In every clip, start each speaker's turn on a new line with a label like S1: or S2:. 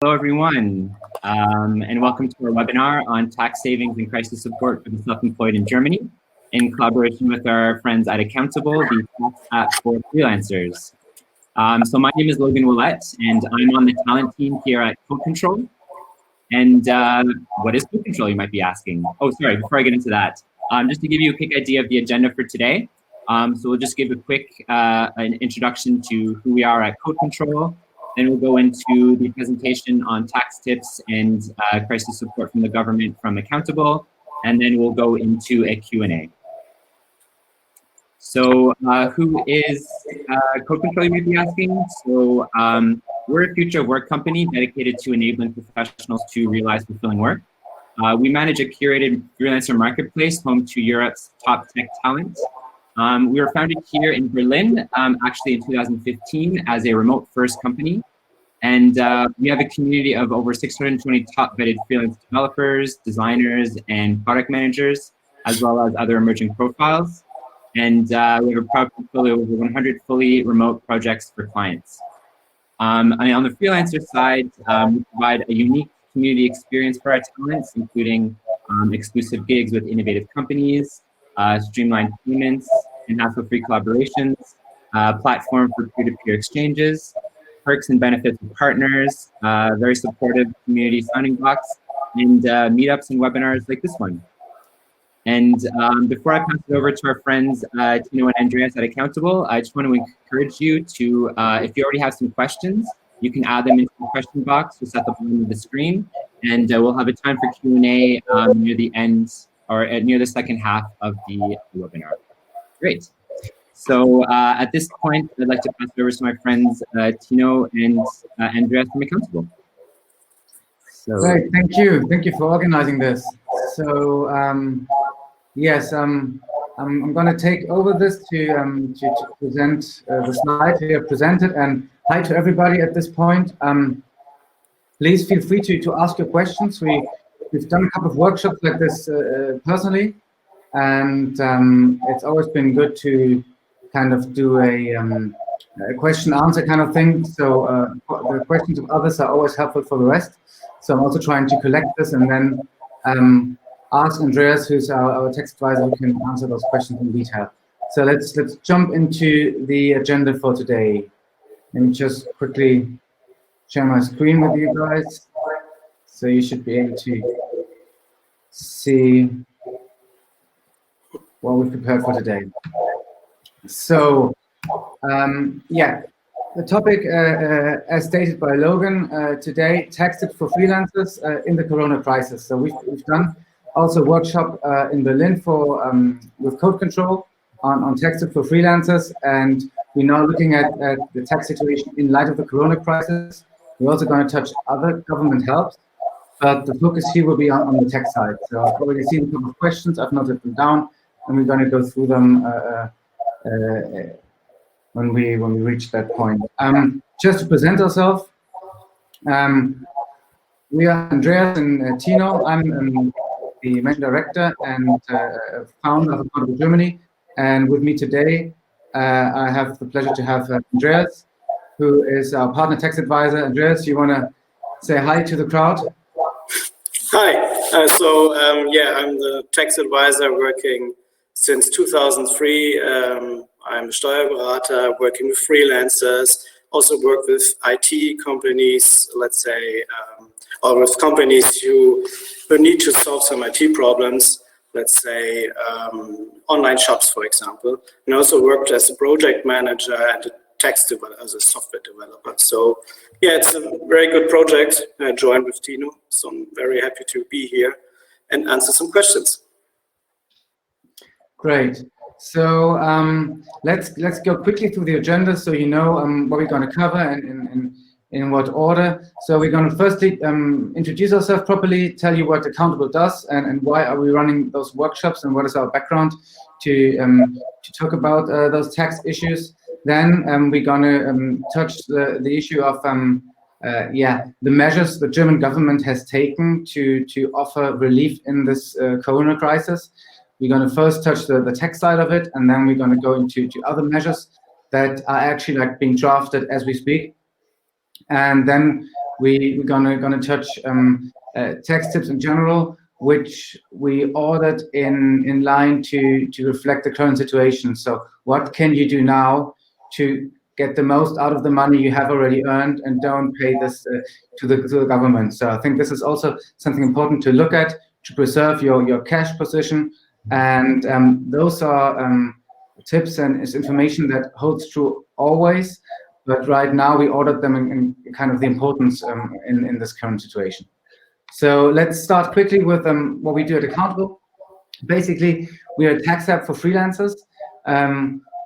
S1: Hello, everyone, and welcome to our webinar on tax savings and crisis support for the self-employed in Germany, in collaboration with our friends at Accountable, the tax app for freelancers. So my name is Logan Willett, and I'm on the talent team here at Code Control. And what is Code Control, you might be asking? Oh, sorry, before I get into that, just to give you a quick idea of the agenda for today. So we'll just give a quick an introduction to who we are at Code Control. Then we'll go into the presentation on tax tips and crisis support from the government from Accountable. And then we'll go into a Q&A. So who is Code Control, you might be asking? So we're a future of work company dedicated to enabling professionals to realize fulfilling work. We manage a curated freelancer marketplace home to Europe's top tech talent. We were founded here in Berlin, actually in 2015 as a remote first company. And we have a community of over 620 top vetted freelance developers, designers, and product managers, as well as other emerging profiles. And we have a proud portfolio of over 100 fully remote projects for clients. On the freelancer side, we provide a unique community experience for our talents, including exclusive gigs with innovative companies, streamlined payments, and hassle-free collaborations, platform for peer-to-peer exchanges, perks and benefits of partners, very supportive community sounding box, and meetups and webinars like this one. And before I pass it over to our friends, Tino and Andreas at Accountable, I just want to encourage you to, if you already have some questions, you can add them into the question box just at the bottom of the screen, and we'll have a time for Q&A near the end or near the second half of the webinar. Great. So at this point, I'd like to pass it over to my friends, Tino and Andreas from Accountable. So,
S2: great, thank you. Thank you for organizing this. So yes, I'm going to take over this to present the slides we have presented. And hi to everybody at this point. Please feel free to ask your questions. We've done a couple of workshops like this personally, and it's always been good to kind of do a question-answer kind of thing. So the questions of others are always helpful for the rest. So I'm also trying to collect this and then ask Andreas, who's our tax advisor, who can answer those questions in detail. So let's jump into the agenda for today. Let me just quickly share my screen with you guys. So you should be able to see what we've prepared for today. So, yeah, the topic, as stated by Logan, today, tax tips for freelancers in the Corona crisis. So we've done also a workshop in Berlin for with Code Control on tax tips for freelancers, and we're now looking at the tax situation in light of the Corona crisis. We're also going to touch other government helps, but the focus here will be on the tax side. So I've already seen a couple of questions. I've noted them down, and we're going to go through them when we reach that point. Just to present ourselves, we are Andreas and Tino. I'm the managing director and founder of Accountable Germany, and with me today, I have the pleasure to have Andreas, who is our partner tax advisor. Andreas, you want to say hi to the crowd?
S3: Hi. Yeah, I'm the tax advisor working since 2003. I'm a Steuerberater, working with freelancers, also work with IT companies, let's say, or with companies who need to solve some IT problems, let's say online shops, for example. And also worked as a project manager and a tax developer, as a software developer. So yeah, it's a very good project. I joined with Tino, so I'm very happy to be here and answer some questions.
S2: Great. So let's go quickly through the agenda so you know what we're going to cover and in what order. So we're going to firstly introduce ourselves properly, tell you what Accountable does and why are we running those workshops and what is our background to talk about those tax issues. Then we're going to touch the issue of the measures the German government has taken to offer relief in this Corona crisis. We're going to first touch the tax side of it, and then we're going to go into other measures that are actually being drafted as we speak. And then we're gonna touch tax tips in general, which we ordered in line to reflect the current situation. So what can you do now to get the most out of the money you have already earned and don't pay this to the government? So I think this is also something important to look at, to preserve your cash position. And those are tips and is information that holds true always. But right now we ordered them in kind of the importance in this current situation. So let's start quickly with what we do at Accountable. Basically, we are a tax app for freelancers.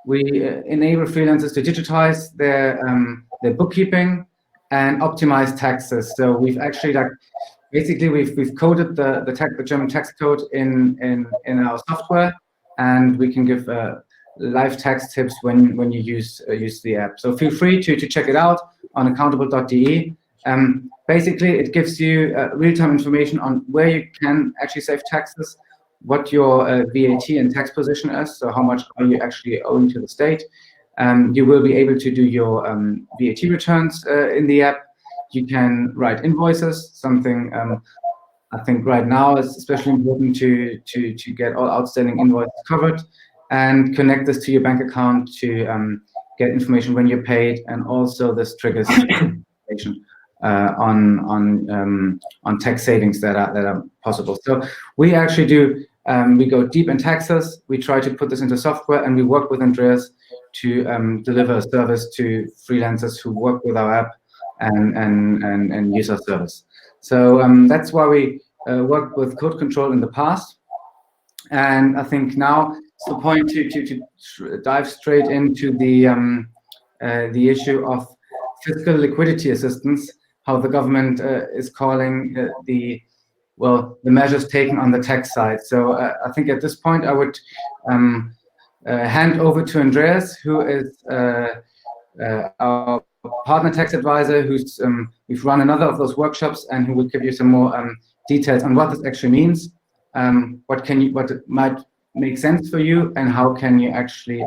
S2: We enable freelancers to digitize their bookkeeping and optimize taxes. So we've actually basically we've coded the German tax code in our software, and we can give live tax tips when you use the app. So feel free to check it out on accountable.de. Basically, it gives you real-time information on where you can actually save taxes, what your VAT and tax position is, so how much are you actually owing to the state. You will be able to do your VAT returns in the app. You can write invoices, something I think right now is especially important to get all outstanding invoices covered, and connect this to your bank account to get information when you're paid, and also this triggers information on tax savings that are possible. So we actually do. We go deep in taxes. We try to put this into software, and we work with Andreas to deliver a service to freelancers who work with our app and use our service. So that's why we worked with code control in the past, and I think now it's the point to dive straight into the issue of fiscal liquidity assistance, how the government is calling the measures taken on the tax side. So I think at this point I would hand over to Andreas, who is our partner tax advisor, who's we've run another of those workshops, and who will give you some more details on what this actually means, what it might make sense for you, and how can you actually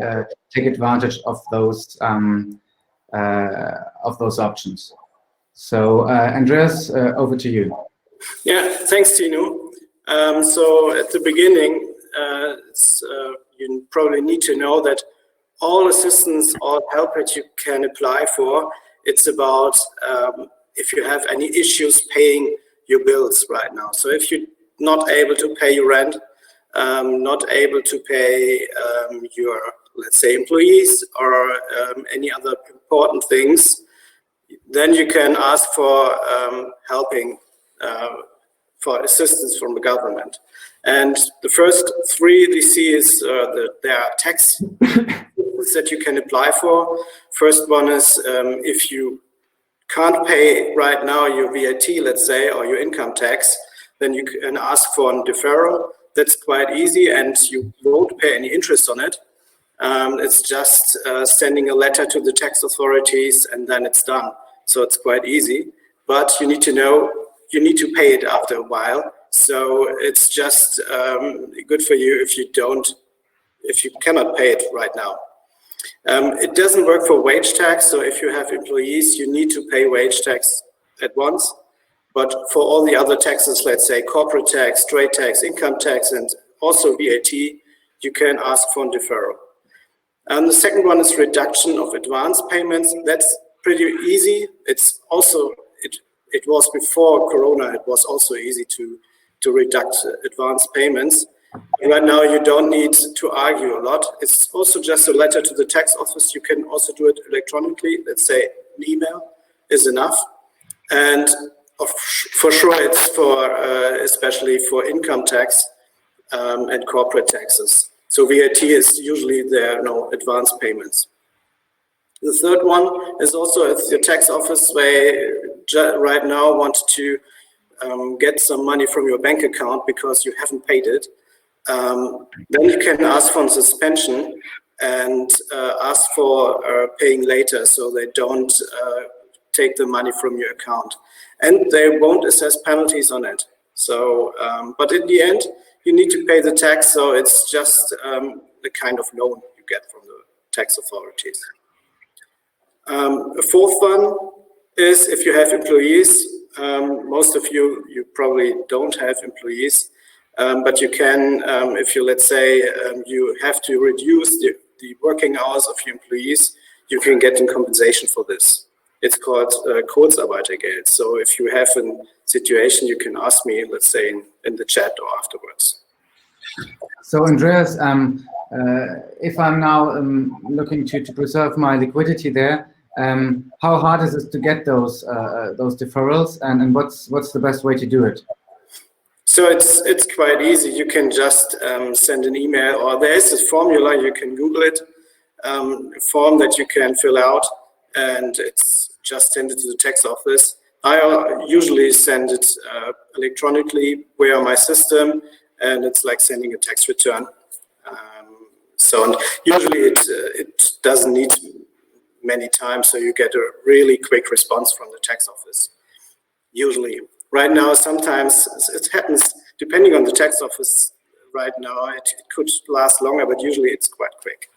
S2: take advantage of those options. So Andreas, over to you.
S3: Yeah, thanks, Tino. So at the beginning, you probably need to know that all assistance, all help that you can apply for, it's about if you have any issues paying your bills right now. So if you're not able to pay your rent, not able to pay your, let's say, employees or any other important things, then you can ask for helping for assistance from the government. And the first three we see is there are tax that you can apply for. First one is if you can't pay right now your VAT, let's say, or your income tax, then you can ask for a deferral. That's quite easy, and you won't pay any interest on it. It's just sending a letter to the tax authorities, and then it's done. So it's quite easy, but you need to know you need to pay it after a while. So it's just good for you if you cannot pay it right now. It doesn't work for wage tax. So if you have employees, you need to pay wage tax at once. But for all the other taxes, let's say corporate tax, trade tax, income tax, and also VAT, you can ask for a deferral. And the second one is reduction of advance payments. That's pretty easy. It's also, it was before Corona, it was also easy to reduct advance payments. Right now, you don't need to argue a lot. It's also just a letter to the tax office. You can also do it electronically. Let's say an email is enough. And for sure, it's for especially for income tax and corporate taxes. So VAT is usually there are no advance payments. The third one is also if your tax office right now want to get some money from your bank account because you haven't paid it, then you can ask for a suspension and ask for paying later, so they don't take the money from your account, and they won't assess penalties on it. So, but in the end, you need to pay the tax, so it's just the kind of loan you get from the tax authorities. A fourth one is if you have employees. Most of you probably don't have employees, but you can, if you, let's say, you have to reduce the working hours of your employees, you can get in compensation for this. It's called Kurzarbeitergeld. So if you have a situation, you can ask me, let's say, in the chat or afterwards.
S2: So Andreas, if I'm now looking to preserve my liquidity there, how hard is it to get those deferrals, and what's the best way to do it?
S3: So it's quite easy. You can just send an email, or there is this formula, you can Google it, form that you can fill out, and it's just send it to the tax office. I usually send it electronically via my system, and it's like sending a tax return. So usually it doesn't need many times, so you get a really quick response from the tax office. Usually, right now, sometimes it happens depending on the tax office. Right now, it could last longer, but usually it's quite quick.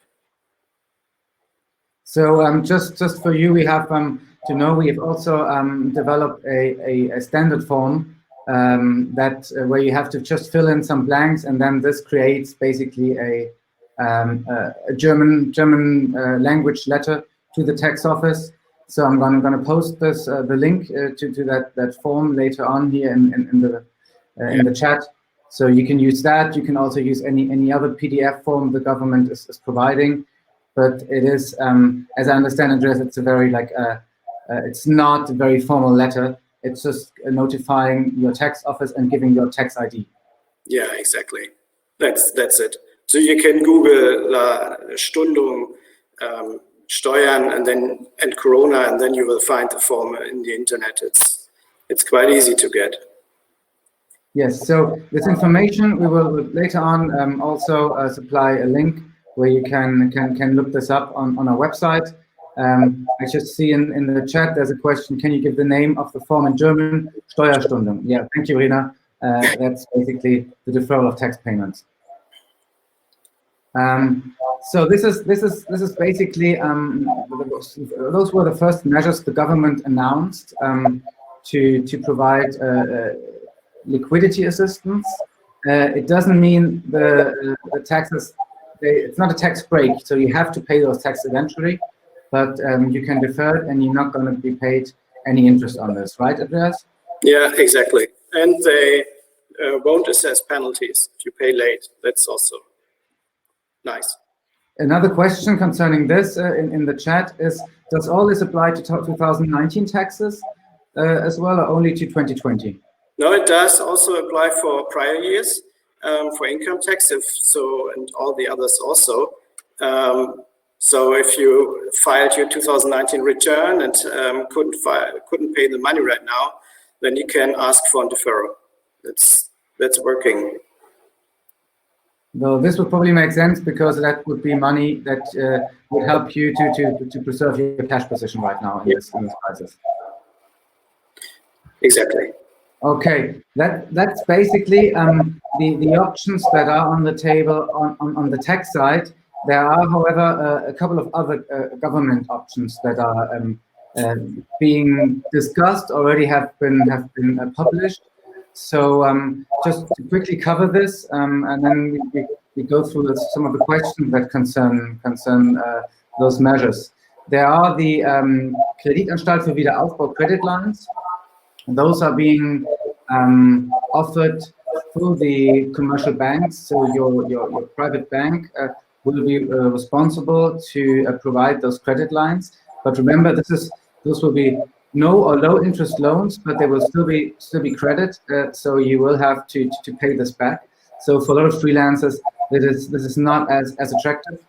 S2: So just for you, we have to know we have also developed a standard form that where you have to just fill in some blanks, and then this creates basically a German language letter to the tax office. So I'm going to post this the link to that form later on here in the chat. So you can use that. You can also use any other PDF form the government is providing. But it is, as I understand, Andreas, it's a very it's not a very formal letter. It's just notifying your tax office and giving your tax ID. Yeah, exactly. That's it. So you can Google Stundung, Steuern, and Corona, and then you will find the form in the internet. It's quite easy to get. Yes. So this information we will later on also supply a link where you can look this up on our website. I just see in the chat there's a question. Can you give the name of the form in German? Steuerstundung. Yeah. Thank you, Rina. That's basically the deferral of tax payments. So this is basically those were the first measures the government announced to provide liquidity assistance. It doesn't mean the taxes. It's not a tax break, so you have to pay those taxes eventually, but you can defer it, and you're not going to be paid any interest on this, right, Andreas? Yeah, exactly. And they won't assess penalties if you pay late. That's also nice. Another question concerning this in the chat is, does all this apply to 2019 taxes as well, or only to 2020? No, it does also apply for prior years, for income tax, and all the others also. So if you filed your 2019 return and couldn't pay the money right now, then you can ask for a deferral. That's working. No, this would probably make sense because that would be money that would help you to preserve your cash position right now in this crisis. Exactly. Okay, that's basically the options that are on the table on the tax side. There are, however, a couple of other government options that are being discussed, already have been published. So just to quickly cover this, and then we go through some of the questions that concern those measures. There are the Kreditanstalt für Wiederaufbau credit lines. Those are being offered through the commercial banks. So your private bank will be responsible to provide those credit lines. But remember, those will be no or low interest loans, but they will still be credit. So you will have to pay this back. So for a lot of freelancers, this is not as attractive.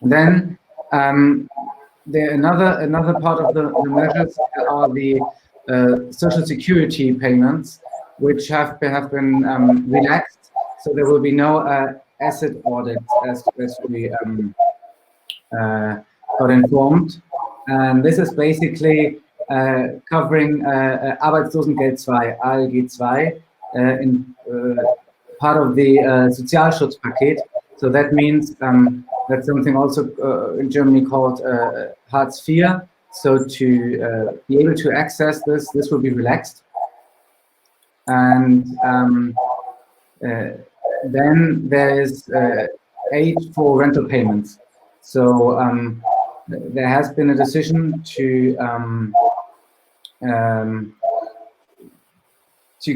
S2: Then another part of the measures are the social security payments, which have been relaxed. So there will be no asset audit as we got informed. And this is basically covering Arbeitslosengeld 2, ALG 2, in part of the Sozialschutzpaket. So that means that's something also in Germany called Hartz IV. So to be able to access this will be relaxed. And then there is aid for rental payments. So there has been a decision to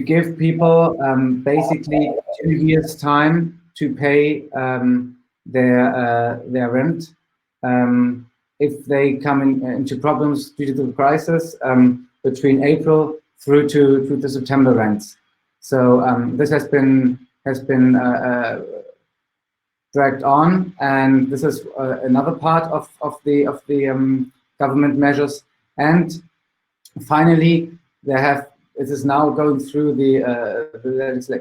S2: give people basically 2 years' time to pay their rent if they come into problems due to the crisis between April through to the September rents. So this has been dragged on, and this is another part of the government measures. And finally, it is now going through the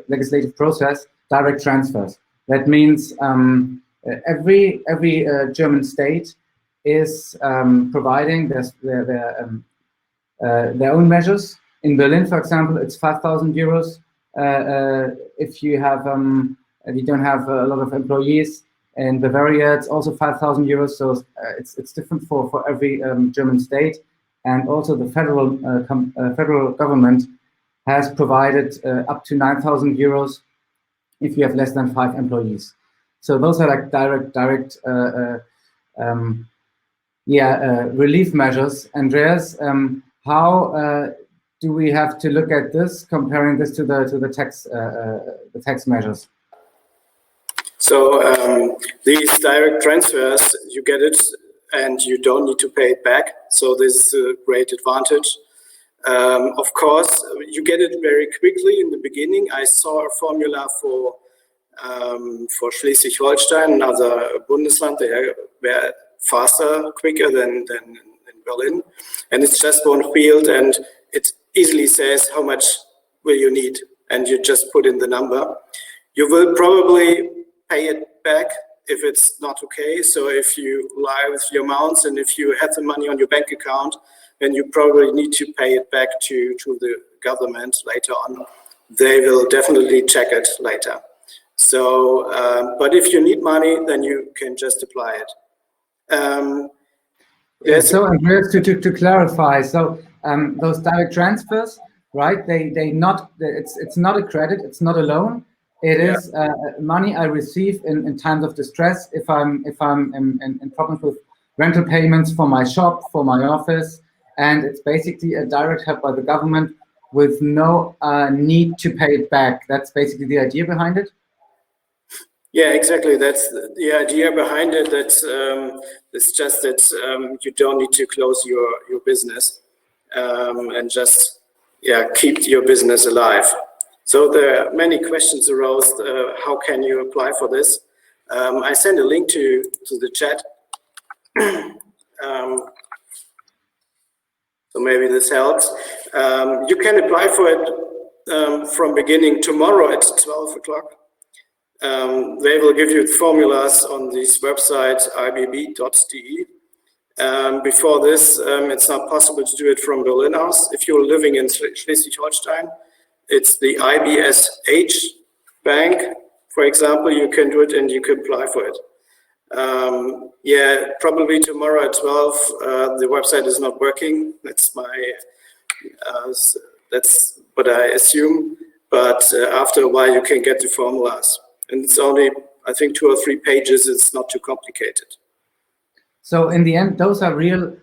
S2: legislative process, direct transfers. That means every German state is providing their own measures. In Berlin, for example, it's 5,000 euros if you have if you don't have a lot of employees. In Bavaria, it's also 5,000 euros. So it's different for every German state. And also the federal government has provided up to 9,000 euros if you have less than 5 employees. So those are like direct relief measures. Andreas, how do we have to look at this, comparing this to the tax measures?
S3: So these direct transfers, you get it and you don't need to pay it back. So this is a great advantage. Of course, you get it very quickly in the beginning. I saw a formula for Schleswig-Holstein, another Bundesland. They were faster, quicker than in Berlin. And it's just one field, and it easily says how much will you need, and you just put in the number. You will probably pay it back if it's not okay. So if you lie with your amounts and if you have the money on your bank account, then you probably need to pay it back to the government later on. They will definitely check it later. So, but if you need money, then you can just apply it.
S2: Yes. So Andreas, to clarify, so those direct transfers, right? It's not a credit, it's not a loan. It is money I receive in times of distress. If I'm in problems with rental payments for my shop, for my office, and it's basically a direct help by the government with no need to pay it back. That's basically the idea behind it.
S3: Yeah, exactly. That's the idea behind it. That's it's just that you don't need to close your business and just keep your business alive. So there are many questions arose. How can you apply for this? I sent a link to the chat. So maybe this helps. You can apply for it from beginning tomorrow at 12 o'clock. They will give you formulas on this website, ibb.de. Before this, it's not possible to do it from Berlin house. If you're living in Schleswig-Holstein, it's the IBSH bank, for example. You can do it and you can apply for it. Probably tomorrow at 12. The website is not working. That's what I assume. But after a while, you can get the formulas. And it's only, I think, 2 or 3 pages. It's not too complicated.
S2: So in the end, those are real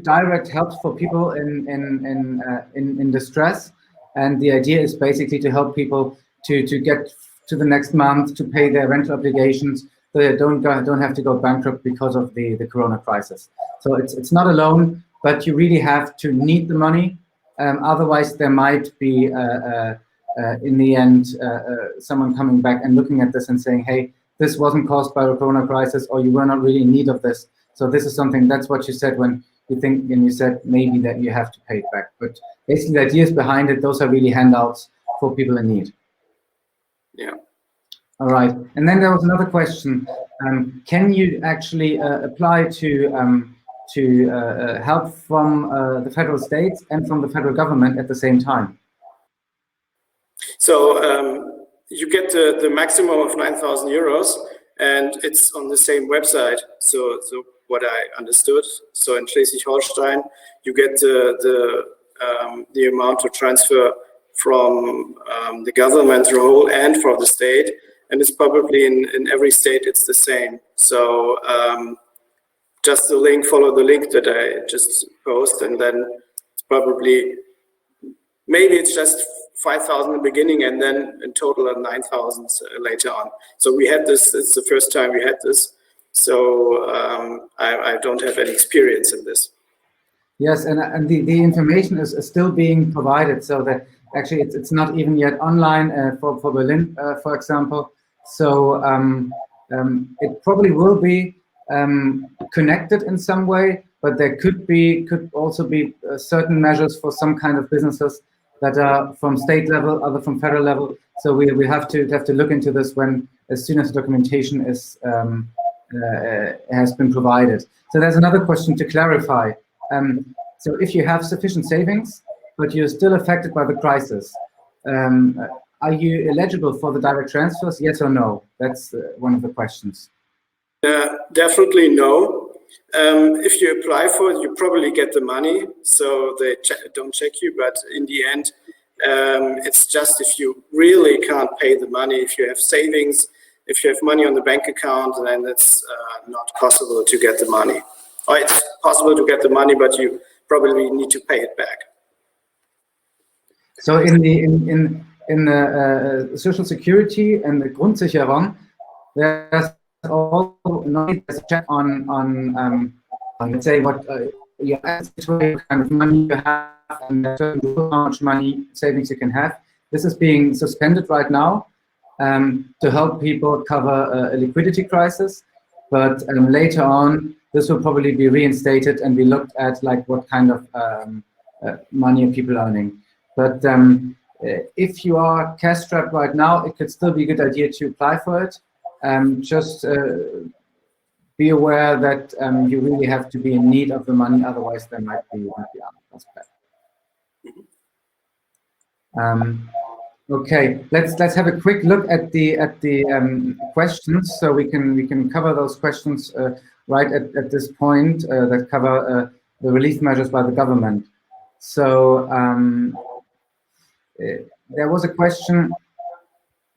S2: direct helps for people in distress. And the idea is basically to help people to get to the next month, to pay their rental obligations, so they don't have to go bankrupt because of the Corona crisis. So it's not a loan, but you really have to need the money. Otherwise, there might be in the end someone coming back and looking at this and saying, "Hey, this wasn't caused by the Corona crisis, or you were not really in need of this." So this is something. That's what you said when you said maybe that you have to pay it back. But basically, the ideas behind it, those are really handouts for people in need.
S3: Yeah.
S2: All right. And then there was another question. Can you actually apply to help from the federal states and from the federal government at the same time?
S3: So you get the maximum of 9,000 euros, and it's on the same website. So what I understood. So in Schleswig-Holstein, you get the amount to transfer from the government role and from the state, and it's probably in every state it's the same. So just the link, follow the link that I just post, and then it's probably, maybe it's just 5,000 in the beginning and then in total 9,000 later on. So we had this, it's the first time we had this. So I don't have any experience in this.
S2: Yes, and the information is still being provided, so that actually it's not even yet online for Berlin, for example. So it probably will be connected in some way, but there could also be certain measures for some kind of businesses that are from state level, other from federal level. So we have to look into this as soon as the documentation is has been provided. So there's another question to clarify. So if you have sufficient savings, but you're still affected by the crisis, are you eligible for the direct transfers? Yes or no? That's one of the questions.
S3: Definitely no. If you apply for it, you probably get the money, so they don't check you, but in the end, it's just if you really can't pay the money, if you have savings, if you have money on the bank account, then it's not possible to get the money. Or it's possible to get the money, but you probably need to pay it back.
S2: So in the Social Security and the Grundsicherung, there's also a check on let's say what your assets, what kind of money you have, and how much money savings you can have. This is being suspended right now to help people cover a liquidity crisis, but later on this will probably be reinstated and be looked at like what kind of money are people earning. But if you are cash strapped right now, it could still be a good idea to apply for it. Just be aware that you really have to be in need of the money, otherwise there might be other aspects. Okay, let's have a quick look at the questions, so we can cover those questions right at this point that cover the relief measures by the government. So there was a question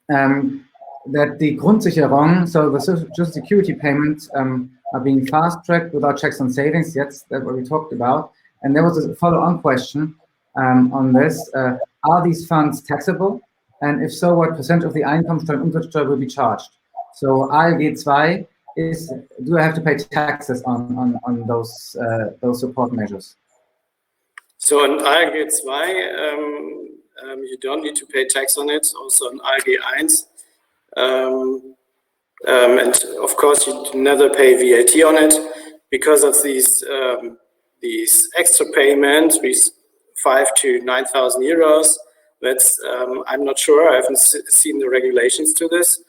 S2: that the Grundsicherung, so the Social Security payments, are being fast-tracked without checks on savings. Yes, that's what we talked about. And there was a follow-on question on this. Are these funds taxable? And if so, what % of the Einkommensteuer and Umsatzsteuer will be charged? So ALG 2 is, do I have to pay taxes on those support measures?
S3: So on ALG 2, you don't need to pay tax on it. Also on ALG 1. And of course, you never pay VAT on it because of these extra payments, these 5,000 to 9,000 euros. That's I'm not sure. I haven't seen the regulations to this,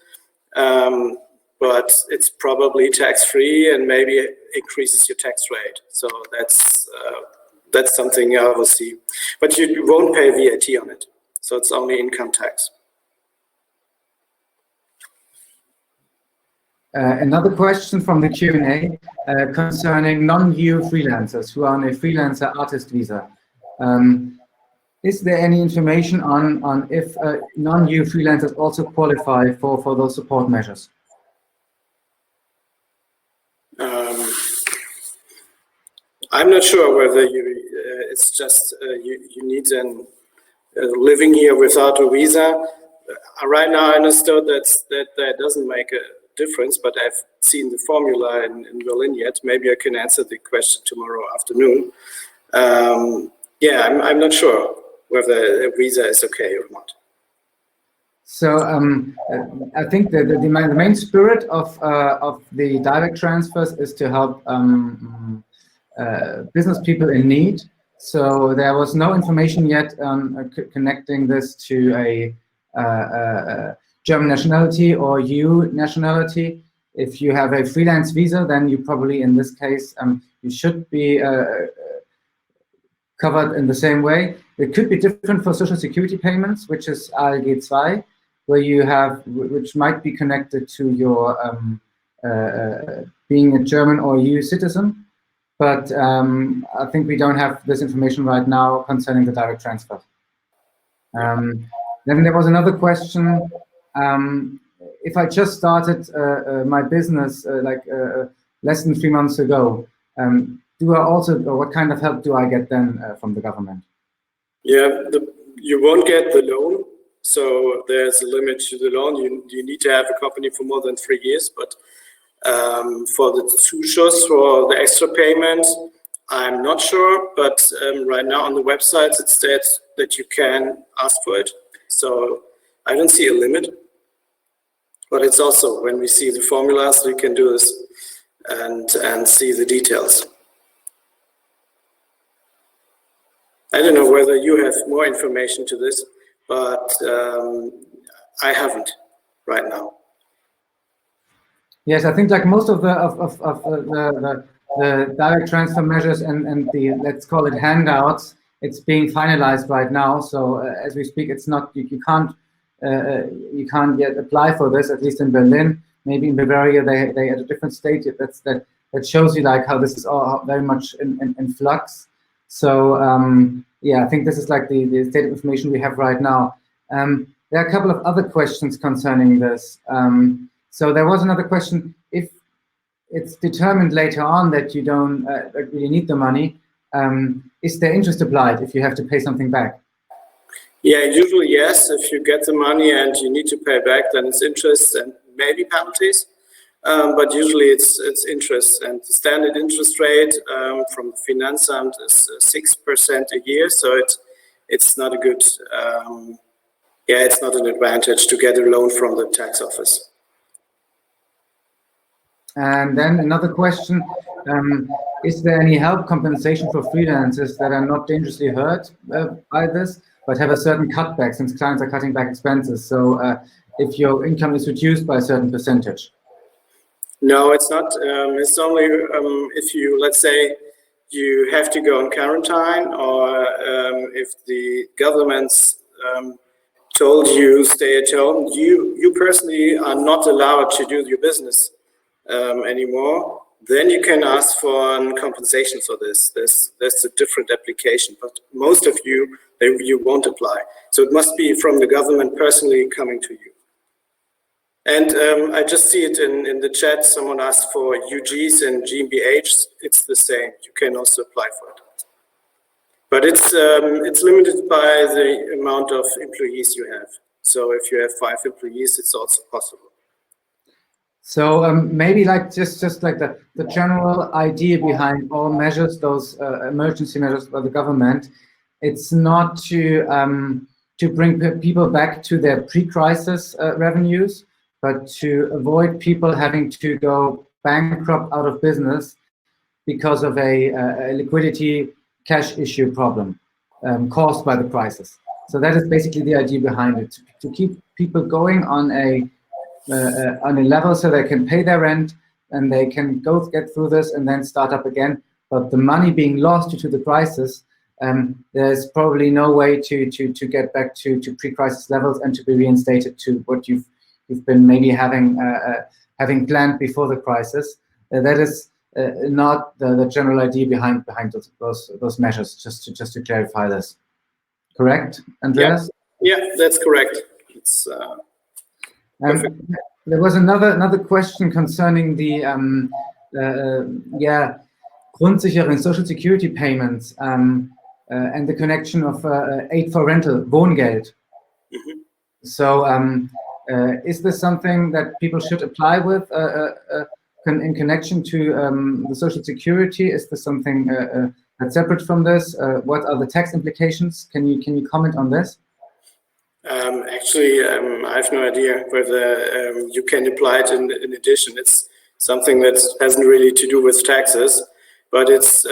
S3: but it's probably tax-free and maybe increases your tax rate. So that's something I will see. But you won't pay VAT on it. So it's only income tax.
S2: Another question from the Q&A concerning non-EU freelancers who are on a freelancer artist visa. Is there any information on if non-EU freelancers also qualify for those support measures?
S3: I'm not sure whether it's just you need living here without a visa. Right now, I understood that doesn't make a difference, but I've seen the formula in Berlin yet. Maybe I can answer the question tomorrow afternoon. Yeah, I'm not sure whether a visa is okay or not.
S2: So I think the main spirit of the direct transfers is to help business people in need. So there was no information yet on connecting this to a German nationality or EU nationality. If you have a freelance visa, then you probably, in this case, you should be covered in the same way. It could be different for Social Security payments, which is ALG 2, where you have, which might be connected to your being a German or EU citizen. But I think we don't have this information right now concerning the direct transfer. Then there was another question. If I just started my business less than 3 months ago, do I also, or what kind of help do I get then from the government?
S3: Yeah, you won't get the loan. So there's a limit to the loan. You need to have a company for more than 3 years. But for the Zuschuss, for the extra payment, I'm not sure. But right now on the website, it states that you can ask for it. So I don't see a limit. But it's also, when we see the formulas, we can do this and see the details. I don't know whether you have more information to this, but I haven't right now.
S2: Yes, I think like most of the direct transfer measures and the, let's call it handouts, it's being finalized right now. So as we speak, it's not, you can't yet apply for this, at least in Berlin. Maybe in Bavaria they at a different stage. That shows you like how this is all very much in flux. So yeah, I think this is like the state of information we have right now. There are a couple of other questions concerning this. So there was another question: if it's determined later on that you don't really need the money, is there interest applied if you have to pay something back?
S3: Yeah, usually yes. If you get the money and you need to pay back, then it's interest and maybe penalties. But usually it's interest, and the standard interest rate from the Finanzamt is 6% a year. So it's not a good, it's not an advantage to get a loan from the tax office.
S2: And then another question: is there any help compensation for freelancers that are not dangerously hurt by this, but have a certain cutback since clients are cutting back expenses? So if your income is reduced by a certain percentage.
S3: No, it's not. It's only if you, let's say, you have to go on quarantine, or if the government's told you stay at home, you personally are not allowed to do your business anymore. Then you can ask for compensation for this. There's a different application, but most of you won't apply. So it must be from the government personally coming to you. And I just see it in the chat. Someone asked for UGs and GmbHs. It's the same. You can also apply for it. But it's limited by the amount of employees you have. So if you have 5 employees, it's also possible.
S2: So maybe like just like the general idea behind all measures, those emergency measures by the government, it's not to bring people back to their pre-crisis revenues, but to avoid people having to go bankrupt, out of business, because of a liquidity cash issue problem caused by the crisis. So that is basically the idea behind it, to keep people going on a level so they can pay their rent and they can get through this and then start up again. But the money being lost due to the crisis, there's probably no way to get back to pre-crisis levels and to be reinstated to what you've been maybe having planned before the crisis. That is not the general idea behind those measures. Just to clarify this, correct, Andreas?
S3: Yeah, that's correct. It's
S2: there was another question concerning the Grundsicherung, social security payments, and the connection of aid for rental, Wohngeld.
S3: Mm-hmm. So
S2: is this something that people should apply with in connection to the social security? Is this something that's separate from this? What are the tax implications? Can you comment on this?
S3: Actually, I have no idea whether you can apply it in addition. It's something that hasn't really to do with taxes, but it's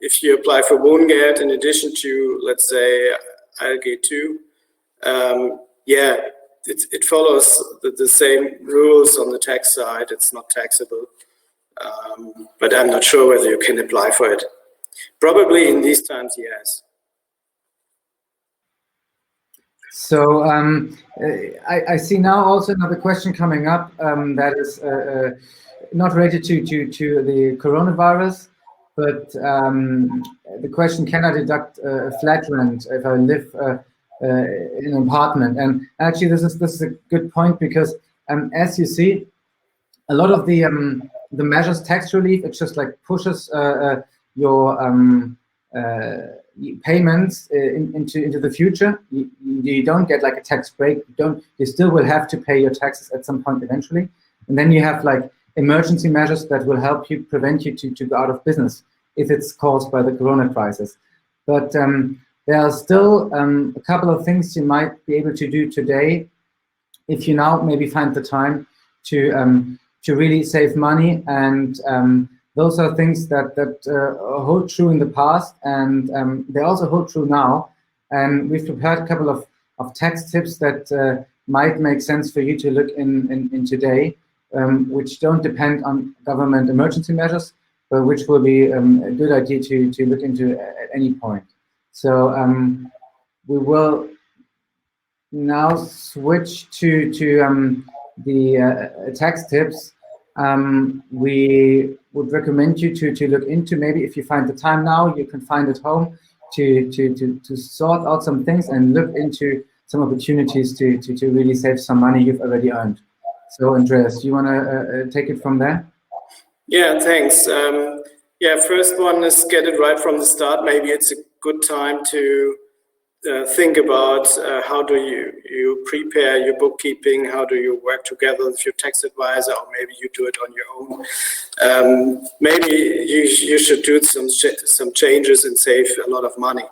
S3: if you apply for Wohngeld in addition to, let's say, ALG 2, it follows the same rules on the tax side. It's not taxable, but I'm not sure whether you can apply for it. Probably in these times, yes.
S2: So I see now also another question coming up that is not related to the coronavirus, but the question: can I deduct flat rent if I live in an apartment? And actually, this is a good point, because as you see, a lot of the measures, tax relief, it just like pushes your payments into the future. You don't get like a tax break. You still will have to pay your taxes at some point eventually. And then you have like emergency measures that will help you, prevent you to go out of business if it's caused by the corona crisis. But there are still a couple of things you might be able to do today if you now maybe find the time to really save money. And those are things that hold true in the past, and they also hold true now. And we've prepared a couple of tax tips that might make sense for you to look in today, which don't depend on government emergency measures, but which will be a good idea to look into at any point. So we will now switch to the tax tips. We would recommend you to look into, maybe if you find the time now, you can find it home, to sort out some things and look into some opportunities to really save some money you've already earned. So Andreas, do you want to take it from there?
S3: Yeah, thanks. First one is get it right from the start. Maybe it's a good time to think about how do you prepare your bookkeeping, how do you work together with your tax advisor, or maybe you do it on your own. Maybe you should do some changes and save a lot of money.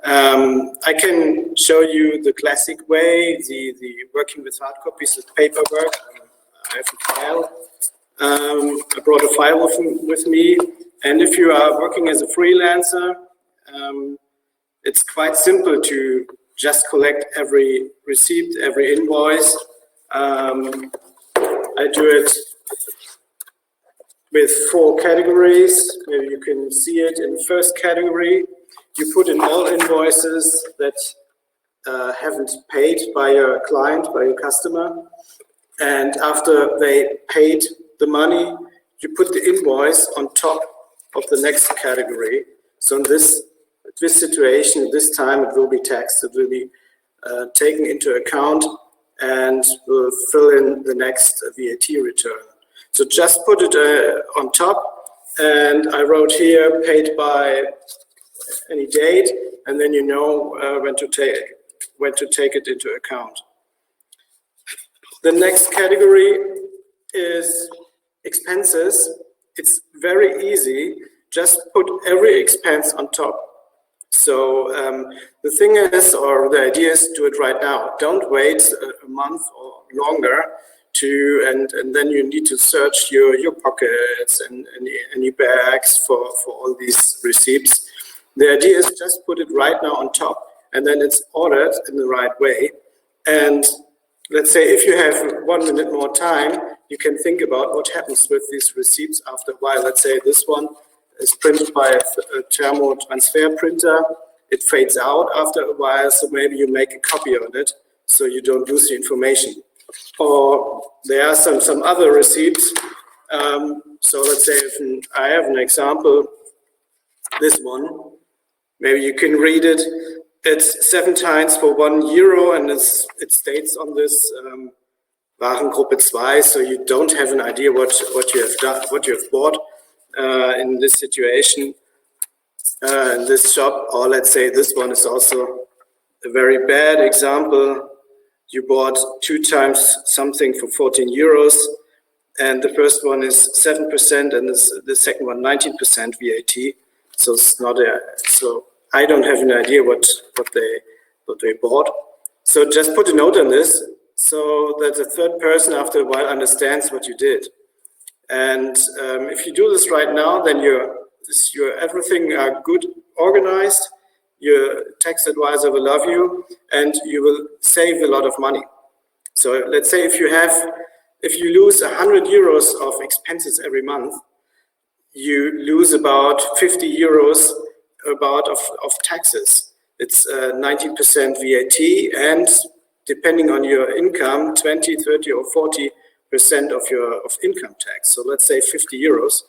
S3: I can show you the classic way, the working with hard copies of paperwork. I have a file. I brought a file with me, and if you are working as a freelancer, it's quite simple to just collect every receipt, every invoice. I do it with 4 categories. Maybe you can see it in the first category. You put in all invoices that haven't paid by your client, by your customer. And after they paid the money, you put the invoice on top of the next category. So in this situation, this time it will be taxed, it will be taken into account, and will fill in the next VAT return. So just put it on top, and I wrote here paid by any date, and then you know when to take it into account. The next category is expenses. It's very easy. Just put every expense on top. So the thing is, or the idea is, do it right now. Don't wait a month or longer and then you need to search your pockets and any bags for all these receipts. The idea is just put it right now on top, and then it's ordered in the right way. And let's say if you have 1 minute more time, you can think about what happens with these receipts after a while. Let's say this one is printed by a thermo transfer printer. It fades out after a while, so maybe you make a copy on it so you don't lose the information. Or there are some other receipts. So let's say if I have an example, this one, maybe you can read it. It's 7 times for €1, and it states on this Warengruppe 2, so you don't have an idea what you have done, what you have bought in this situation, in this shop. Or let's say this one is also a very bad example. You bought 2 times something for €14, and the first one is 7%, and the second one 19% VAT. So it's not so I don't have an idea what they bought. So just put a note on this so that the third person after a while understands what you did. And if you do this right now, then your everything are good organized. Your tax advisor will love you, and you will save a lot of money. So let's say if you lose €100 of expenses every month, you lose about €50 of taxes. It's 19% VAT, and depending on your income, 20, 30, or of income tax. So let's say 50 euros.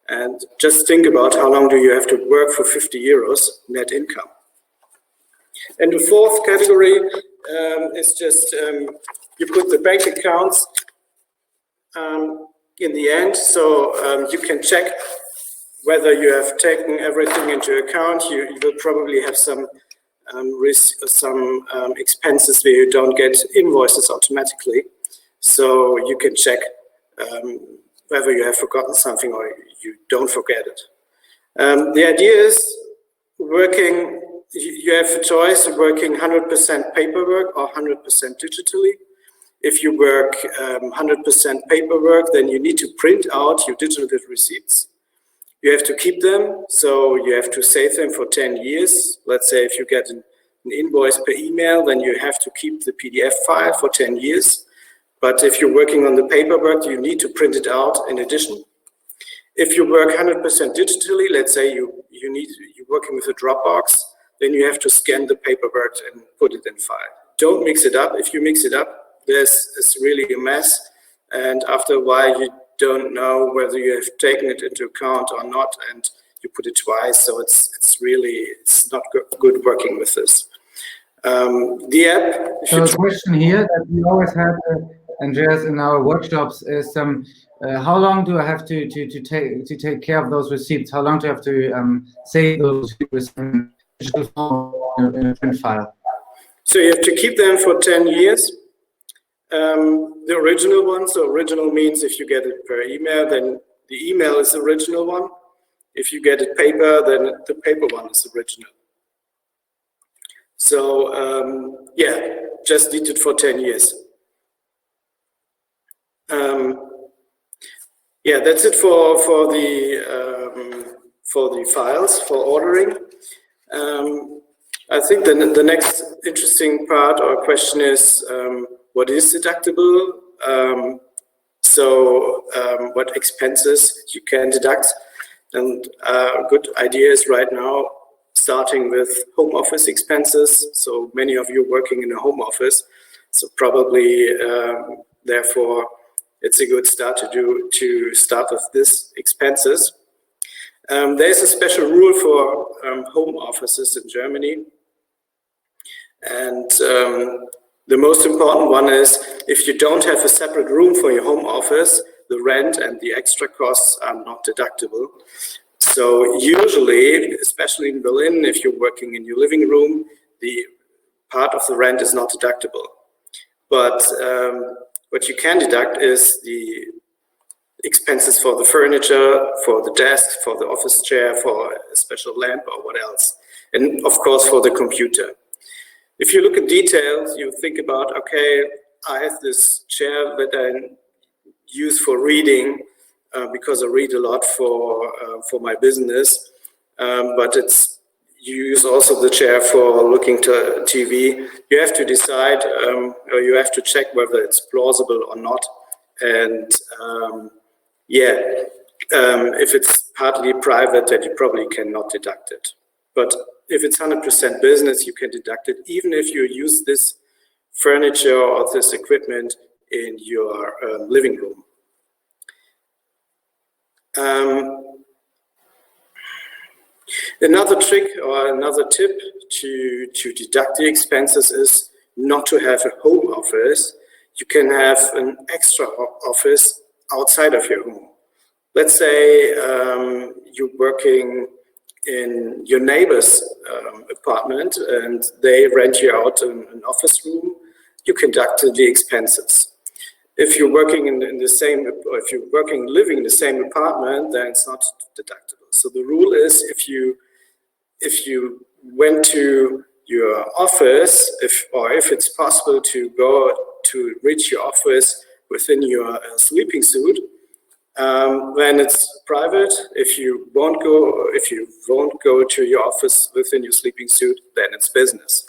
S3: And just think about how long do you have to work for 50 euros net income. And the fourth category is just you put the bank accounts in the end, so you can check whether you have taken everything into account. You will probably have some expenses where you don't get invoices automatically, so you can check whether you have forgotten something or you don't forget it. The idea is working. You have a choice of working 100% paperwork or 100% digitally. If you work 100% paperwork, then you need to print out your digital receipts. You have to keep them, so you have to save them for 10 years. Let's say if you get an invoice per email, then you have to keep the PDF file for 10 years. But if you're working on the paperwork, you need to print it out in addition. If you work 100% digitally, let's say you're working with a Dropbox, then you have to scan the paperwork and put it in file. Don't mix it up. If you mix it up, it's really a mess. And after a while, you don't know whether you have taken it into account or not, and you put it twice. So it's not good working with this. The app.
S2: So a question here that we always have, Andreas, in our workshops is how long do I have to take care of those receipts? How long do I have to save those receipts in digital form in a print file?
S3: So you have to keep them for 10 years. The original one, so original means if you get it per email, then the email is the original one. If you get it paper, then the paper one is original. So yeah, just need it for 10 years. Yeah, that's it for the files for ordering. I think the next interesting part or question is what is deductible? What expenses you can deduct? And a good idea is right now starting with home office expenses. So many of you working in a home office, so probably therefore it's a good start to start with this expenses. There's a special rule for home offices in Germany, and the most important one is if you don't have a separate room for your home office, the rent and the extra costs are not deductible. So usually, especially in Berlin, if you're working in your living room, the part of the rent is not deductible. But what you can deduct is the expenses for the furniture, for the desk, for the office chair, for a special lamp or what else. And of course, for the computer. If you look at details, you think about, okay, I have this chair that I use for reading because I read a lot for my business, but you use also the chair for looking to TV. You have to decide, or you have to check whether it's plausible or not. And if it's partly private, then you probably cannot deduct it. But if it's 100% business, you can deduct it, even if you use this furniture or this equipment in your living room. Another trick or another tip to deduct the expenses is not to have a home office. You can have an extra office outside of your home. Let's say you're working in your neighbor's apartment and they rent you out an office room. You can deduct the expenses. If you're working living in the same apartment, then it's not deductible. So the rule is if you went to your office, if it's possible to go to reach your office within your sleeping suit, then it's private. If you won't go to your office within your sleeping suit, then it's business.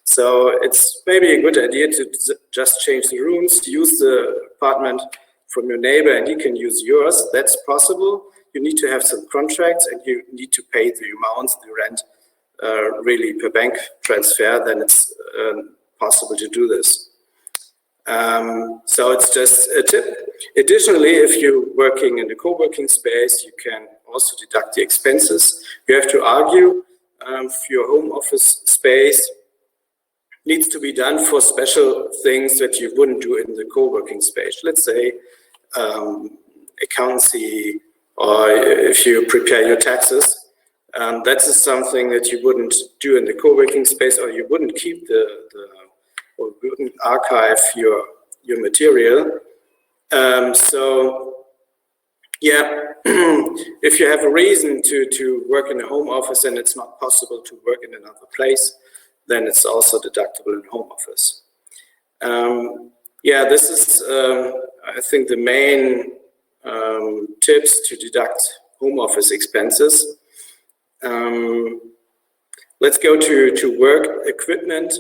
S3: So it's maybe a good idea to just change the rooms, use the apartment from your neighbor and you can use yours. That's possible. You need to have some contracts and you need to pay the amounts, the rent, really per bank transfer, then it's possible to do this. So it's just a tip. Additionally, if you're working in the co-working space, you can also deduct the expenses. You have to argue your home office space needs to be done for special things that you wouldn't do in the co-working space. Let's say accountancy, or if you prepare your taxes, that is something that you wouldn't do in the co-working space, or you wouldn't keep or wouldn't archive your material. So yeah, if you have a reason to work in a home office and it's not possible to work in another place, then it's also deductible in home office. Yeah, this is, I think, the main tips to deduct home office expenses. Let's go to work equipment.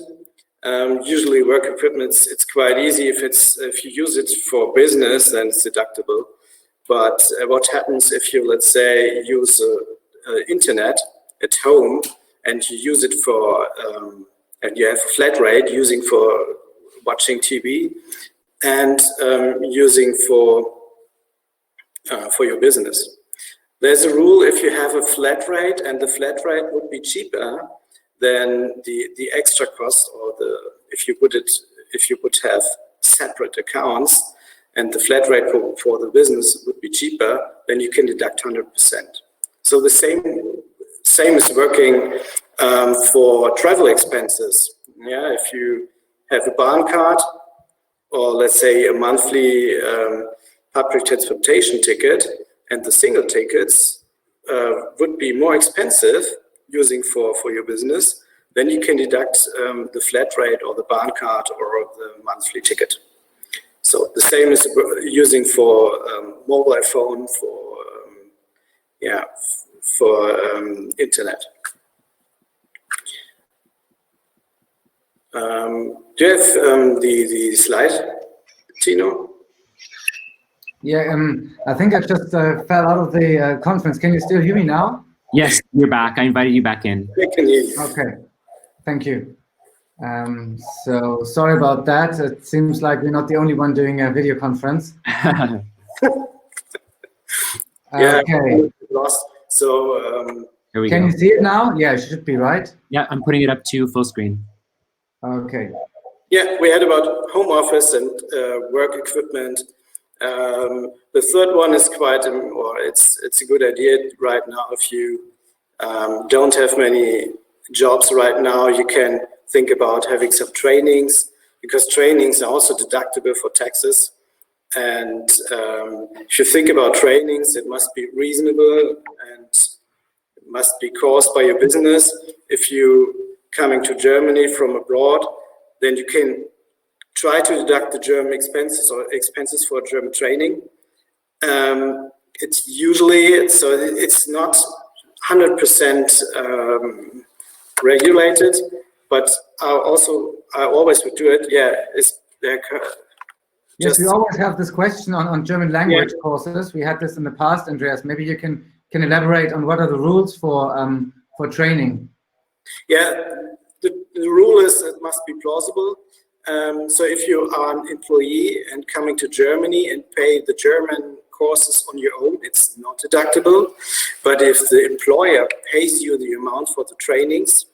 S3: Usually work equipment, it's quite easy. If you use it for business, then it's deductible. But what happens if you, let's say, use internet at home and you use it for, and you have a flat rate using for watching TV and using for your business? There's a rule: if you have a flat rate and the flat rate would be cheaper than the extra cost, or if you would have separate accounts and the flat rate for the business would be cheaper, then you can deduct 100%. So the same is working for travel expenses. Yeah, if you have a Bahn card, or let's say a monthly public transportation ticket, and the single tickets would be more expensive using for your business, then you can deduct the flat rate or the Bahn card or the monthly ticket. So the same is using for mobile phone, for internet. Do you have the slide, Tino?
S2: Yeah, I think I just fell out of the conference. Can you still hear me now?
S1: Yes, you're back. I invited you back in.
S3: I can hear you.
S2: Okay, thank you. So sorry about that. It seems like we're not the only one doing a video conference.
S3: Yeah,
S2: Okay.
S3: lost. So
S1: Here we
S2: Can
S1: go.
S2: you see it now? Yeah, it should be right.
S1: Yeah, I'm putting it up to full screen.
S2: Okay.
S3: yeah, we had about home office and work equipment. The third one is quite, or it's a good idea right now. If you don't have many jobs right now, you can think about having some trainings, because trainings are also deductible for taxes. And if you think about trainings, it must be reasonable and it must be caused by your business. If you coming to Germany from abroad, then you can try to deduct the German expenses or expenses for German training. It's usually, so it's not 100% regulated, but I always would do it. Yeah,
S2: Yes, we always have this question on German language courses. We had this in the past, Andreas. Maybe you can elaborate on what are the rules for training.
S3: Yeah, the rule is it must be plausible. So if you are an employee and coming to Germany and pay the German courses on your own, it's not deductible. But if the employer pays you the amount for the trainings,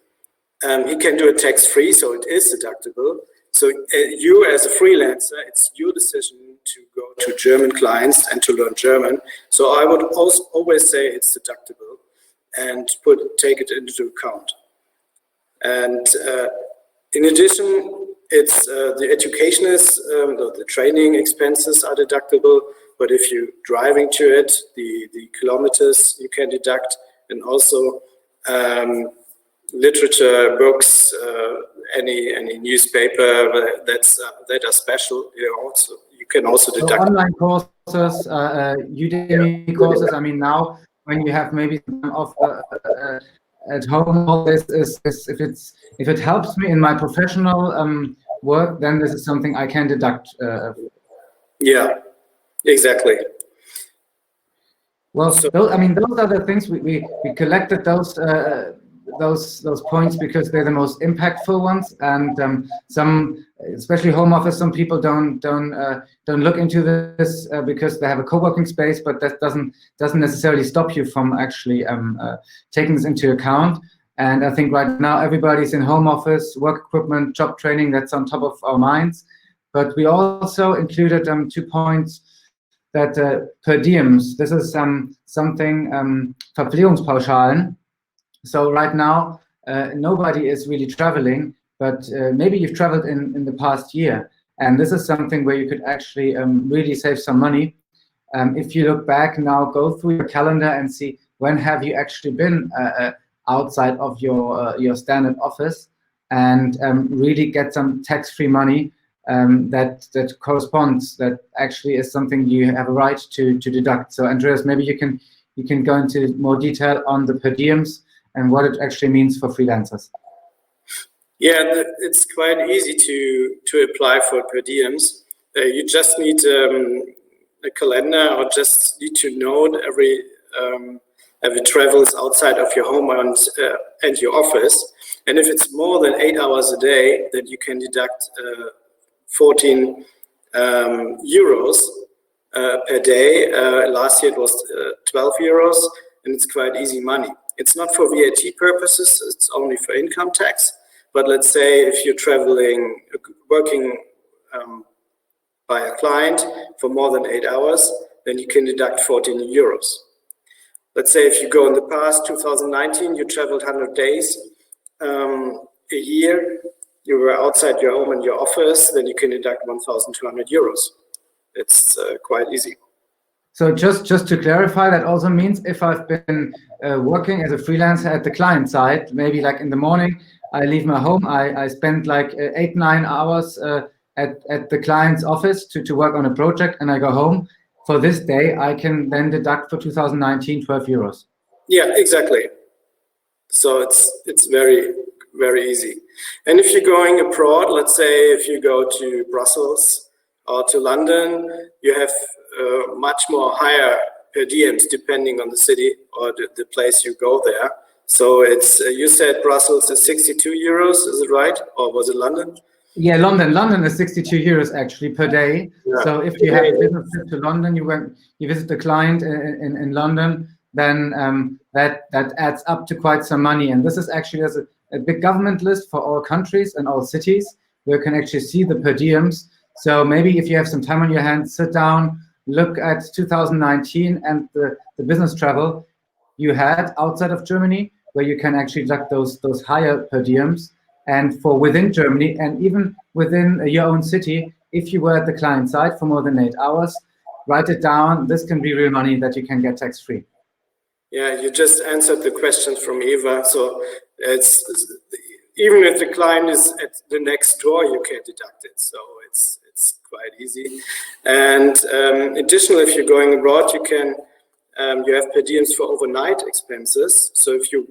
S3: he can do it tax-free, so it is deductible. So you as a freelancer, it's your decision to go to German clients and to learn German. So I would also always say it's deductible and take it into account. And in addition, it's the education is, the training expenses are deductible, but if you're driving to it, the kilometers you can deduct, and also literature, books, any newspaper that are special, you can also deduct.
S2: So online courses, Udemy courses. I mean, now when you have maybe some off at home, all this is if it helps me in my professional work, then this is something I can deduct.
S3: Yeah, exactly.
S2: Well, those are the things we collected those points because they're the most impactful ones, and some especially home office, some people don't look into this because they have a co-working space, but that doesn't necessarily stop you from actually taking this into account. And I think right now everybody's in home office, work equipment, job training, that's on top of our minds. But we also included 2 points that per diems. This is something, Verpflegungspauschalen. So right now, nobody is really traveling, but maybe you've traveled in the past year. And this is something where you could actually really save some money. If you look back now, go through your calendar and see when have you actually been outside of your standard office, and really get some tax-free money that corresponds, that actually is something you have a right to deduct. So Andreas, maybe you can go into more detail on the per diems and what it actually means for freelancers.
S3: Yeah, it's quite easy to apply for per diems. You just need a calendar, or just need to know every travels outside of your home and your office. And if it's more than 8 hours a day, then you can deduct 14 euros per day. Last year it was 12 euros, and it's quite easy money. It's not for VAT purposes, it's only for income tax. But let's say if you're traveling, working by a client for more than 8 hours, then you can deduct 14 euros. Let's say if you go in the past, 2019, you traveled 100 days a year, you were outside your home and your office, then you can deduct 1,200 euros. It's quite easy.
S2: So just to clarify, that also means if I've been working as a freelancer at the client side, maybe like in the morning, I leave my home, I spend like 8-9 hours at the client's office to work on a project, and I go home. For this day, I can then deduct for 2019 12 euros.
S3: Yeah, exactly. So it's very, very easy. And if you're going abroad, let's say if you go to Brussels or to London, you have much more higher per diems depending on the city or the place you go there. So it's, you said Brussels is 62 euros, is it right? Or was it London?
S2: Yeah, London is 62 euros actually per day. Yeah. So if you have a business trip to London, you visit the client in London, then that adds up to quite some money. And this is actually, there's a big government list for all countries and all cities where you can actually see the per diems. So maybe if you have some time on your hands, sit down, look at 2019 and the business travel you had outside of Germany, where you can actually deduct those higher per diems. And for within Germany and even within your own city, if you were at the client side for more than 8 hours, write it down. This can be real money that you can get tax-free.
S3: Yeah, you just answered the question from Eva. So it's even if the client is at the next door, you can deduct it. So it's quite easy. And additionally, if you're going abroad, you can you have per diems for overnight expenses. So if you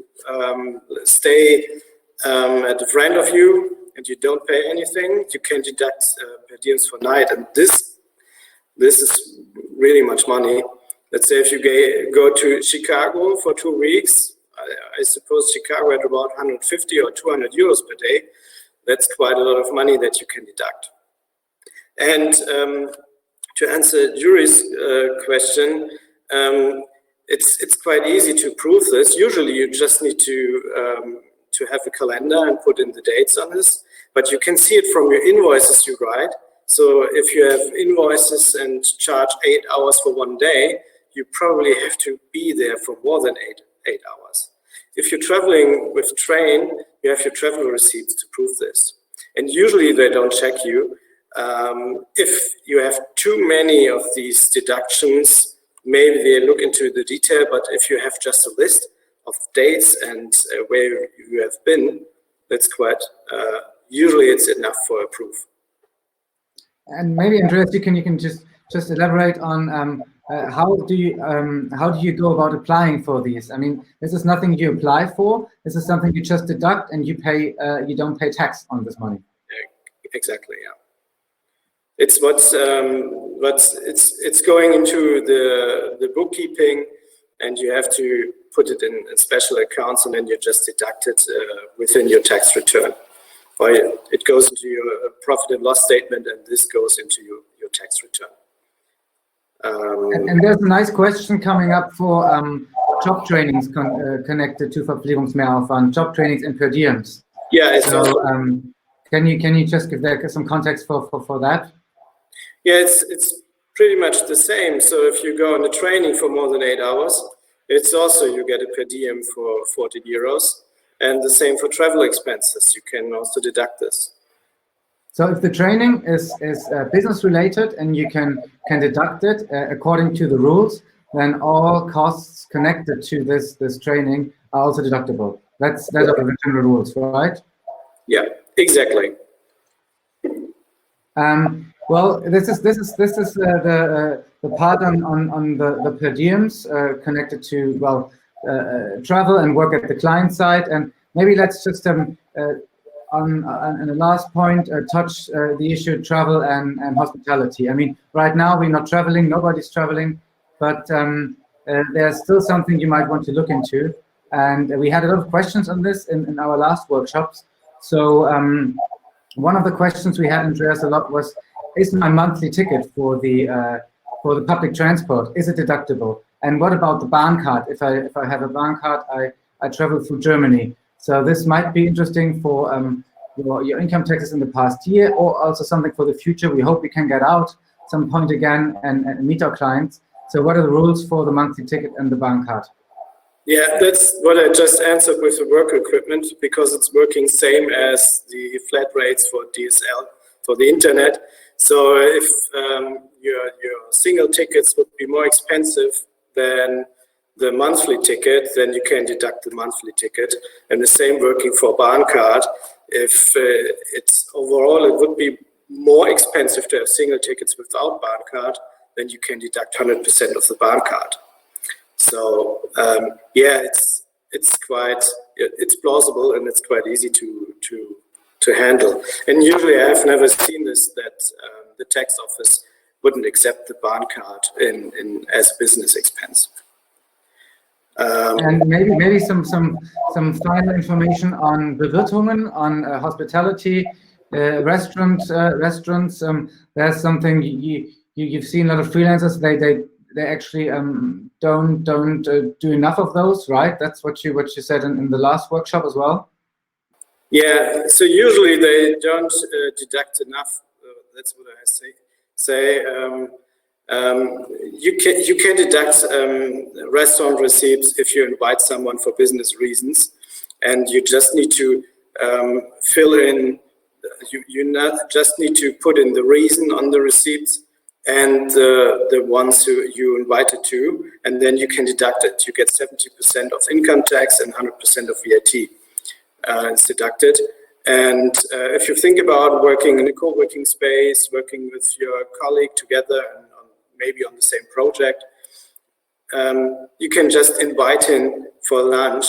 S3: stay at a friend of you and you don't pay anything, you can deduct per diems for night, and this is really much money. Let's say if you go to Chicago for 2 weeks, I suppose Chicago at about 150 or 200 euros per day. That's quite a lot of money that you can deduct. And to answer Yuri's question, it's quite easy to prove this. Usually you just need to have a calendar and put in the dates on this, but you can see it from your invoices you write. So if you have invoices and charge 8 hours for 1 day, you probably have to be there for more than eight hours. If you're traveling with train, you have your travel receipts to prove this. And usually they don't check you. If you have too many of these deductions, maybe they look into the detail, but if you have just a list of dates and where you have been, that's quite, usually it's enough for a proof.
S2: And maybe Andreas, you can just elaborate on how do you go about applying for these? I mean, this is nothing you apply for. This is something you just deduct, and you pay. You don't pay tax on this money.
S3: Exactly. Yeah. It's it's going into the bookkeeping, and you have to put it in special accounts, and then you just deduct it within your tax return. or it goes into your profit and loss statement, and this goes into your tax return.
S2: And there's a nice question coming up for job trainings connected to Verpflegungsmehraufwand, job trainings and per diems.
S3: Yeah.
S2: So can you just give there some context for that?
S3: Yeah, it's pretty much the same. So if you go on a training for more than 8 hours, it's also, you get a per diem for 40 euros. And the same for travel expenses. You can also deduct this.
S2: So if the training is business related and you can deduct it according to the rules, then all costs connected to this training are also deductible. That's are the general rules, right?
S3: Yeah, exactly.
S2: Well, this is the part on the per diems connected to travel and work at the client side, and maybe let's just on the last point touch the issue of travel and hospitality. I mean, right now we're not traveling, nobody's traveling, but there's still something you might want to look into, and we had a lot of questions on this in our last workshops. So one of the questions we had, Andreas, a lot was, is my monthly ticket for the public transport, is it deductible? And what about the Bahn card? If I have a Bahn card, I travel through Germany. So this might be interesting for your income taxes in the past year, or also something for the future. We hope we can get out some point again and meet our clients. So what are the rules for the monthly ticket and the Bahn card?
S3: Yeah, that's what I just answered with the work equipment, because it's working same as the flat rates for DSL, for the internet. So if your single tickets would be more expensive than the monthly ticket, then you can deduct the monthly ticket. And the same working for Bahn card. If it's overall, it would be more expensive to have single tickets without Bahn card, then you can deduct 100% of the Bahn card. So yeah, it's plausible and it's quite easy to handle. And usually I have never seen this, that the tax office wouldn't accept the Bahn card as business expense.
S2: And maybe some final information on Bewirtungen, on hospitality, restaurants. There's something you've seen a lot of freelancers. They actually don't do enough of those, right? That's what you said in the last workshop as well.
S3: Yeah. So usually they don't deduct enough. That's what I say. You can deduct restaurant receipts if you invite someone for business reasons, and you just need to fill in. You just need to put in the reason on the receipts and the ones who you invited to, and then you can deduct it. You get 70% of income tax and 100% of VAT. It's deducted. And if you think about working in a co-working space, working with your colleague together, and maybe on the same project, you can just invite him for lunch,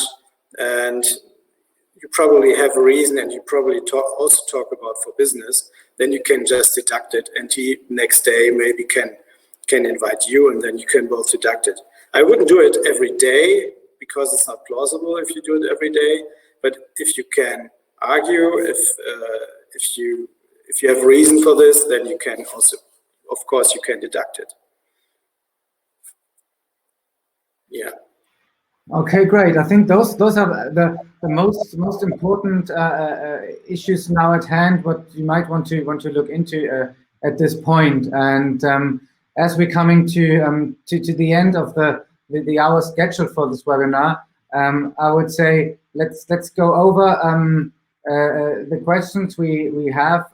S3: and you probably have a reason, and you probably also talk about for business. Then you can just deduct it, and he next day maybe can invite you, and then you can both deduct it. I wouldn't do it every day because it's not plausible if you do it every day. But if you can argue, if you have a reason for this, then you can also, of course, you can deduct it. Yeah.
S2: Okay, great. I think those are the most important issues now at hand. What you might want to look into at this point. And as we're coming to the end of the hour scheduled for this webinar, I would say let's go over the questions we have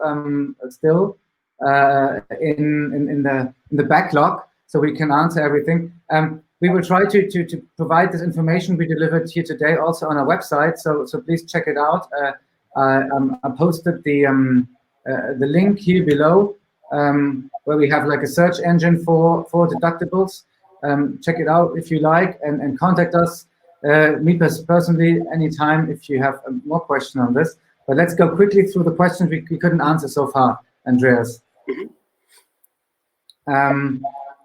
S2: still in the backlog, so we can answer everything. We will try to provide this information we delivered here today also on our website, so please check it out. I posted the link here below, where we have like a search engine for deductibles. Check it out if you like, and contact us. Meet us personally anytime if you have more questions on this. But let's go quickly through the questions we couldn't answer so far, Andreas.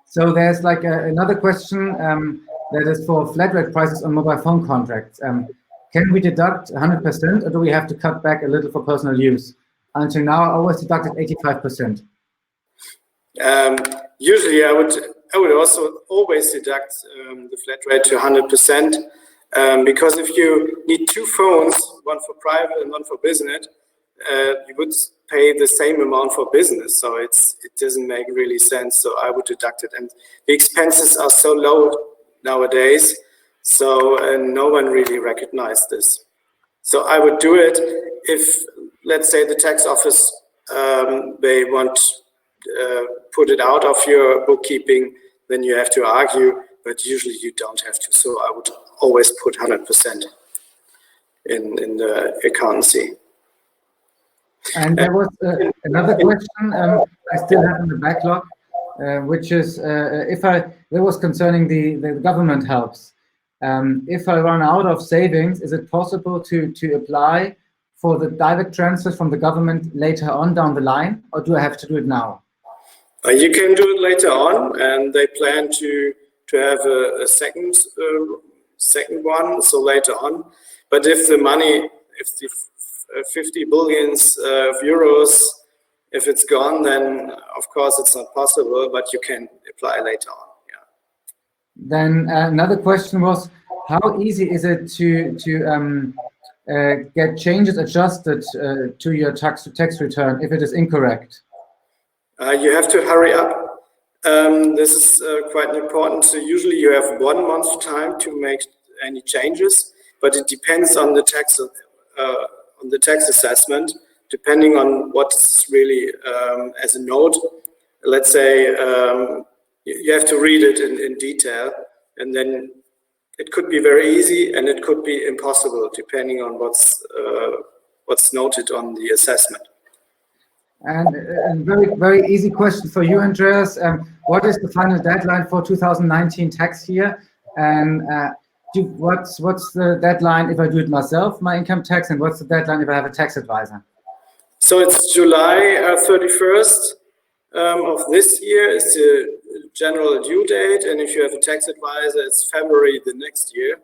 S2: So there's like another question that is for flat rate prices on mobile phone contracts. can we deduct 100%, or do we have to cut back a little for personal use? Until now, I always deducted 85%.
S3: Usually, I would also always deduct the flat rate to 100%, because if you need two phones, one for private and one for business, you would pay the same amount for business, so it doesn't make really sense. So I would deduct it, and the expenses are so low nowadays, so no one really recognized this. So I would do it if, let's say, the tax office they want put it out of your bookkeeping, then you have to argue, but usually you don't have to. So I would always put 100% in the accountancy.
S2: And there was another question I still have in the backlog, which is there was concerning the government helps. If I run out of savings, is it possible to apply for the direct transfers from the government later on down the line, or do I have to do it now?
S3: You can do it later on, and they plan to have a second one, so later on. But if the money, if the 50 billions of euros, if it's gone, then of course it's not possible, but you can apply later on. Yeah.
S2: Then another question was, how easy is it to get changes adjusted to your tax return if it is incorrect?
S3: You have to hurry up. This is quite important. So usually you have 1 month time to make any changes, but it depends on the tax assessment, depending on what's really as a note. Let's say you have to read it in detail, and then it could be very easy and it could be impossible, depending on what's noted on the assessment.
S2: And very, very easy question for you, Andreas. What is the final deadline for 2019 tax year? And what's the deadline if I do it myself, my income tax, and what's the deadline if I have a tax advisor?
S3: So it's July 31st of this year is the general due date, and if you have a tax advisor, it's February the next year.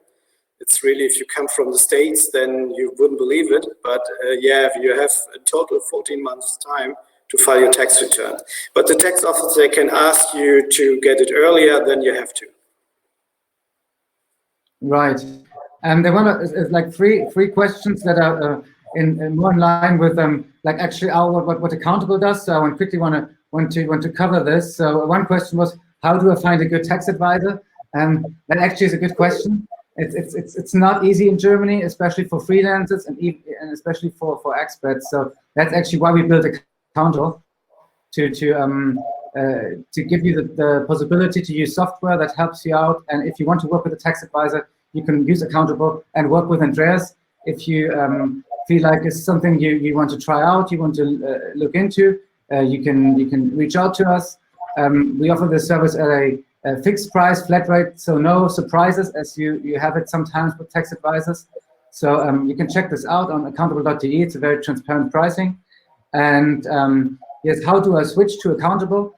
S3: It's really, if you come from the States, then you wouldn't believe it. But yeah, you have a total of 14 months time to file your tax return. But the tax office, they can ask you to get it earlier, then you have to.
S2: Right. And there were like three questions that are more in line with like actually what Accountable does. So I quickly want to cover this. So one question was, how do I find a good tax advisor? That actually is a good question. It's not easy in Germany, especially for freelancers and especially for expats. So that's actually why we built Accountable to give you the possibility to use software that helps you out. And if you want to work with a tax advisor, you can use Accountable and work with Andreas. If you feel like it's something you want to try out, you want to look into, you can reach out to us. We offer this service at a fixed price, flat rate, so no surprises as you have it sometimes with tax advisors. So you can check this out on accountable.de. It's a very transparent pricing. And yes, how do I switch to Accountable?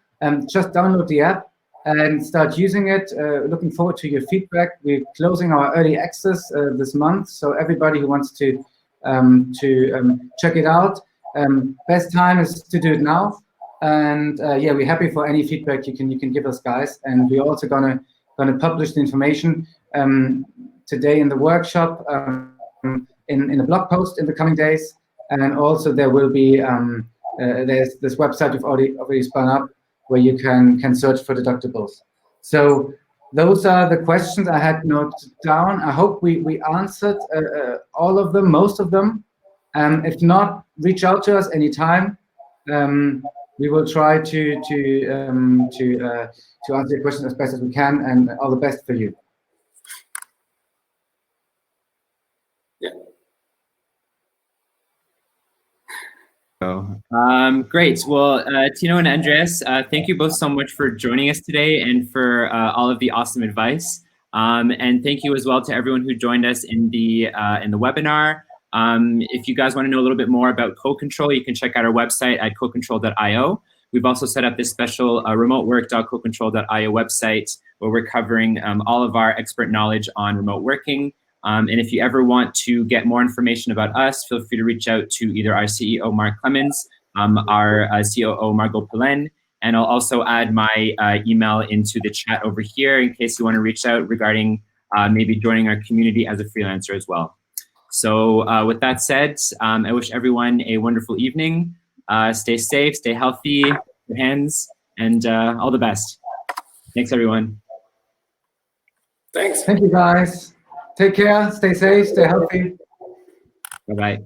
S2: Just download the app and start using it. Looking forward to your feedback. We're closing our early access this month, so everybody who wants to check it out, best time is to do it now. And yeah, we're happy for any feedback you can give us, guys. And we're also gonna publish the information today in the workshop, in a blog post in the coming days. And also there will be there's this website we've already spun up where you can search for deductibles. So those are the questions I had noted down. I hope we answered all of them, most of them. If not, reach out to us anytime. We will try to answer your questions as best as we can, and all the best for you.
S3: Yeah.
S1: Great. Well, Tino and Andreas, thank you both so much for joining us today and for all of the awesome advice. And thank you as well to everyone who joined us in the webinar. If you guys want to know a little bit more about co-control, you can check out our website at cocontrol.io. We've also set up this special remotework.cocontrol.io website where we're covering all of our expert knowledge on remote working. And if you ever want to get more information about us, feel free to reach out to either our CEO, Mark Clemens, our COO, Margot Poulain, and I'll also add my email into the chat over here in case you want to reach out regarding maybe joining our community as a freelancer as well. So with that said, I wish everyone a wonderful evening. Stay safe, stay healthy, your hands, and all the best. Thanks, everyone.
S3: Thanks.
S2: Thank you, guys. Take care, stay safe, stay healthy.
S1: Bye-bye.